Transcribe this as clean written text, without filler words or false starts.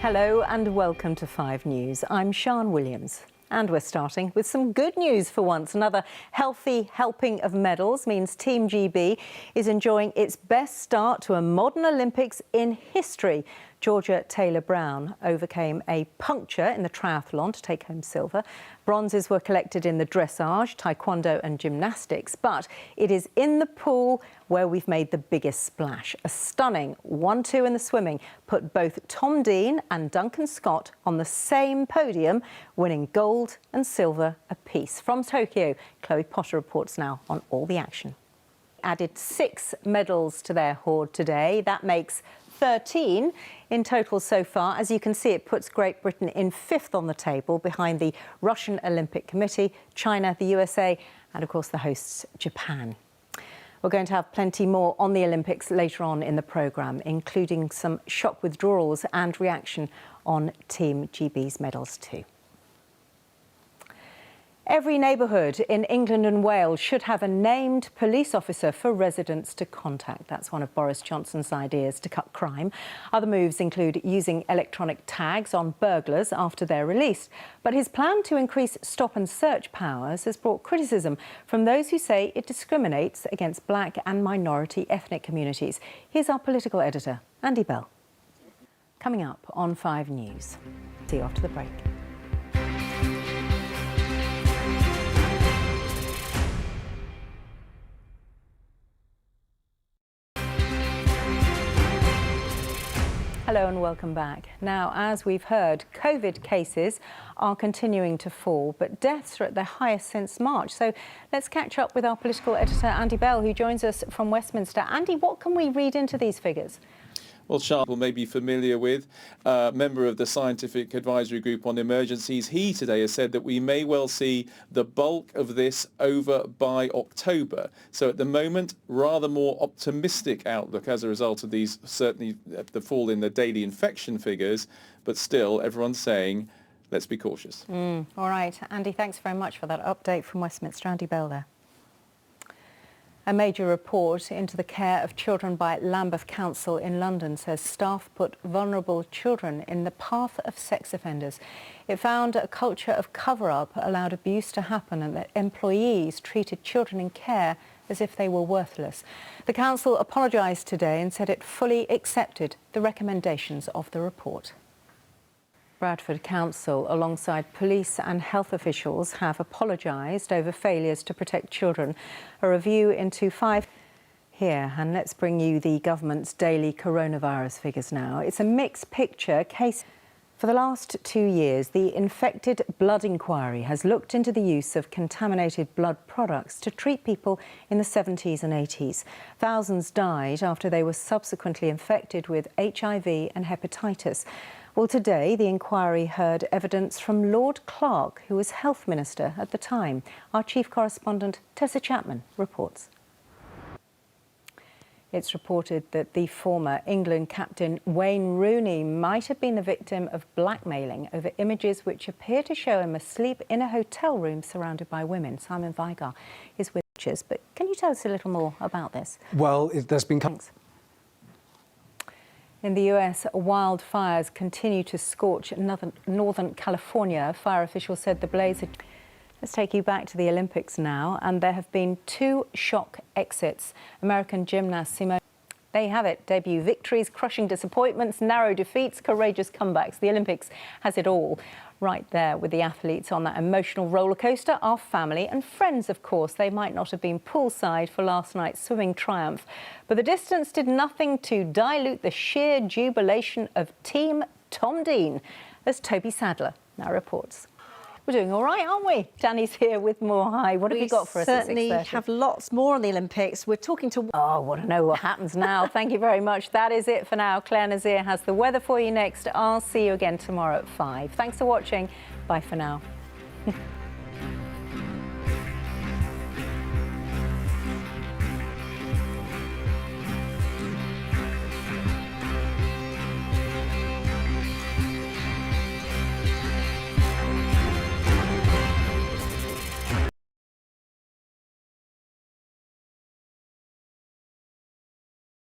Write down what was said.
Hello and welcome to 5 News. I'm Sian Williams. And we're starting with some good news for once. Another healthy helping of medals means Team GB is enjoying its best start to a modern Olympics in history. Georgia Taylor-Brown overcame a puncture in the triathlon to take home silver. Bronzes were collected in the dressage, taekwondo and gymnastics. But it is in the pool where we've made the biggest splash. A stunning 1-2 in the swimming put both Tom Dean and Duncan Scott on the same podium, winning gold and silver apiece. From Tokyo, Chloe Potter reports now on all the action. Added 6 medals to their hoard today. That makes 13 in total so far. As you can see, it puts Great Britain in 5th on the table behind the Russian Olympic Committee, China, the USA, and of course the hosts, Japan. We're going to have plenty more on the Olympics later on in the programme, including some shock withdrawals and reaction on Team GB's medals too. Every neighbourhood in England and Wales should have a named police officer for residents to contact. That's one of Boris Johnson's ideas to cut crime. Other moves include using electronic tags on burglars after they're released. But his plan to increase stop and search powers has brought criticism from those who say it discriminates against black and minority ethnic communities. Here's our political editor, Andy Bell. Coming up on 5 News. See you after the break. Hello and welcome back. Now, as we've heard, COVID cases are continuing to fall, but deaths are at their highest since March. So let's catch up with our political editor, Andy Bell, who joins us from Westminster. Andy, what can we read into these figures? Well, Sharp may be familiar with, member of the Scientific Advisory Group on Emergencies. He today has said that we may well see the bulk of this over by October. So at the moment, rather more optimistic outlook as a result of these, certainly the fall in the daily infection figures, but still everyone's saying, let's be cautious. All right. Andy, thanks very much for that update from Westminster. Andy Bell there. A major report into the care of children by Lambeth Council in London says staff put vulnerable children in the path of sex offenders. It found a culture of cover-up allowed abuse to happen and that employees treated children in care as if they were worthless. The council apologised today and said it fully accepted the recommendations of the report. Bradford Council, alongside police and health officials, have apologised over failures to protect children. A review into 5 here, and let's bring you the government's daily coronavirus figures now. It's a mixed picture case. For the last 2 years, the Infected Blood Inquiry has looked into the use of contaminated blood products to treat people in the 70s and 80s. Thousands died after they were subsequently infected with HIV and hepatitis. Well, today, the inquiry heard evidence from Lord Clarke, who was Health Minister at the time. Our chief correspondent, Tessa Chapman, reports. It's reported that the former England captain Wayne Rooney might have been the victim of blackmailing over images which appear to show him asleep in a hotel room surrounded by women. Simon Vigar is with us, but can you tell us a little more about this? Well, there's been... Thanks. In the US, wildfires continue to scorch northern California. Fire officials said the blaze had... Let's take you back to the Olympics now, and there have been 2 shock exits. American gymnast Simone... There you have it. Debut victories, crushing disappointments, narrow defeats, courageous comebacks. The Olympics has it all. Right there with the athletes on that emotional roller coaster, our family and friends, of course. They might not have been poolside for last night's swimming triumph, but the distance did nothing to dilute the sheer jubilation of Team Tom Dean, as Toby Sadler now reports. We're doing all right, aren't we? Danny's here with more. Hi, what have you got for us at 6:30? We certainly have lots more on the Olympics. We're talking to... Oh, I want to know what happens now. Thank you very much. That is it for now. Claire Nazir has the weather for you next. I'll see you again tomorrow at 5. Thanks for watching. Bye for now.